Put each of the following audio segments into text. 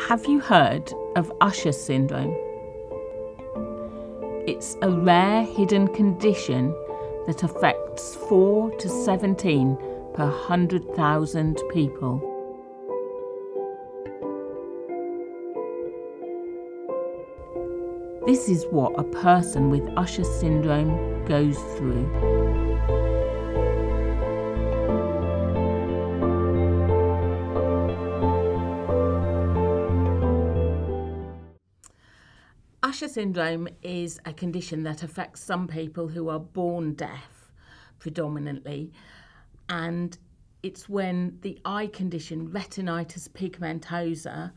Have you heard of Usher syndrome? It's a rare hidden condition that affects 4 to 17 per 100,000 people. This is what a person with Usher syndrome goes through. Usher syndrome is a condition that affects some people who are born deaf predominantly, and it's when the eye condition retinitis pigmentosa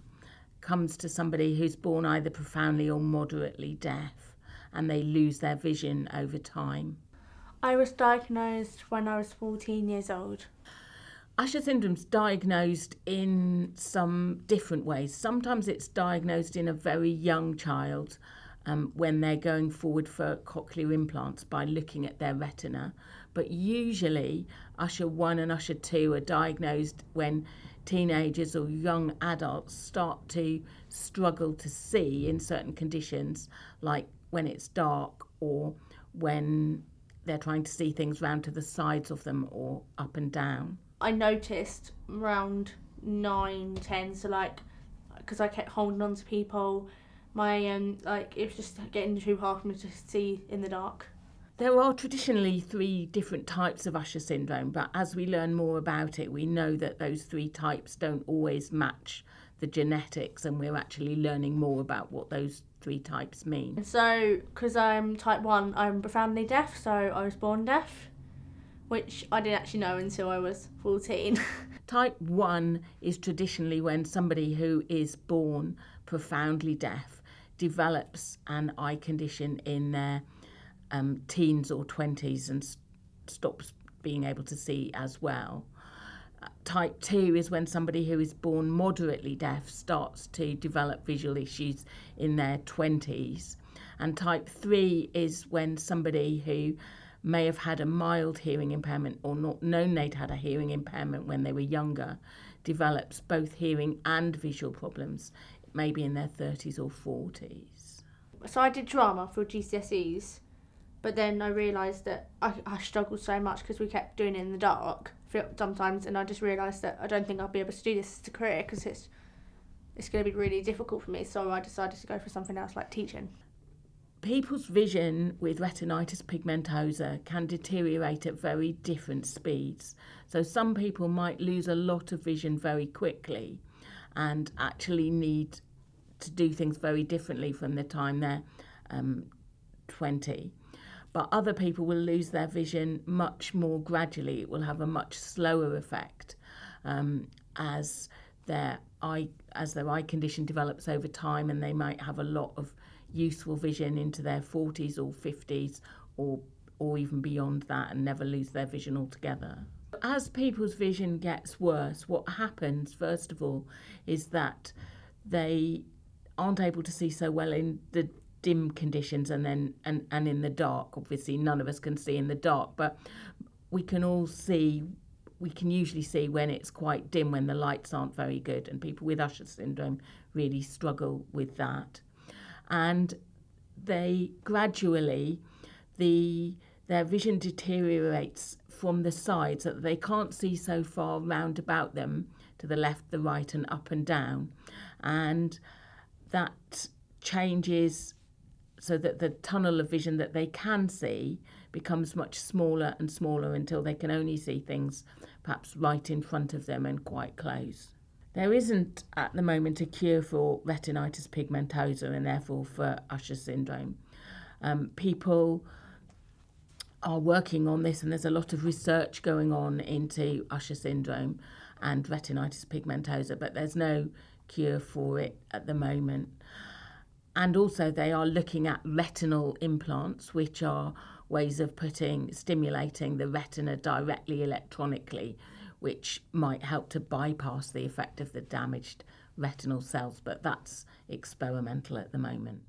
comes to somebody who's born either profoundly or moderately deaf, and they lose their vision over time. I was diagnosed when I was 14 years old. Usher syndrome is diagnosed in some different ways. Sometimes it's diagnosed in a very young child when they're going forward for cochlear implants by looking at their retina. But usually Usher 1 and Usher 2 are diagnosed when teenagers or young adults start to struggle to see in certain conditions, like when it's dark or when they're trying to see things round to the sides of them or up and down. I noticed around 9, 10, so because I kept holding on to people, my it was just getting too hard for me to see in the dark. There are traditionally 3 different types of Usher syndrome, but as we learn more about it, we know that those 3 types don't always match the genetics, and we're actually learning more about what those 3 types mean. So, because I'm type 1, I'm profoundly deaf, so I was born deaf, which I didn't actually know until I was 14. Type 1 is traditionally when somebody who is born profoundly deaf develops an eye condition in their teens or 20s and stops being able to see as well. Type 2 is when somebody who is born moderately deaf starts to develop visual issues in their 20s. And type 3 is when somebody who may have had a mild hearing impairment or not known they'd had a hearing impairment when they were younger, develops both hearing and visual problems, maybe in their 30s or 40s. So I did drama for GCSEs, but then I realised that I struggled so much because we kept doing it in the dark sometimes, and I just realised that I don't think I'll be able to do this as a career because it's going to be really difficult for me, so I decided to go for something else like teaching. People's vision with retinitis pigmentosa can deteriorate at very different speeds. So some people might lose a lot of vision very quickly and actually need to do things very differently from the time they're 20. But other people will lose their vision much more gradually. It will have a much slower effect as their eye condition develops over time, and they might have a lot of useful vision into their 40s or 50s or even beyond that and never lose their vision altogether. As people's vision gets worse, what happens first of all is that they aren't able to see so well in the dim conditions and in the dark. Obviously none of us can see in the dark, but we can usually see when it's quite dim, when the lights aren't very good, and people with Usher syndrome really struggle with that. And they gradually, their vision deteriorates from the sides so that they can't see so far round about them to the left, the right and up and down, and that changes so that the tunnel of vision that they can see becomes much smaller and smaller until they can only see things perhaps right in front of them and quite close. There isn't at the moment a cure for retinitis pigmentosa and therefore for Usher syndrome. People are working on this, and there's a lot of research going on into Usher syndrome and retinitis pigmentosa, but there's no cure for it at the moment. And also they are looking at retinal implants, which are ways of stimulating the retina directly electronically, which might help to bypass the effect of the damaged retinal cells, but that's experimental at the moment.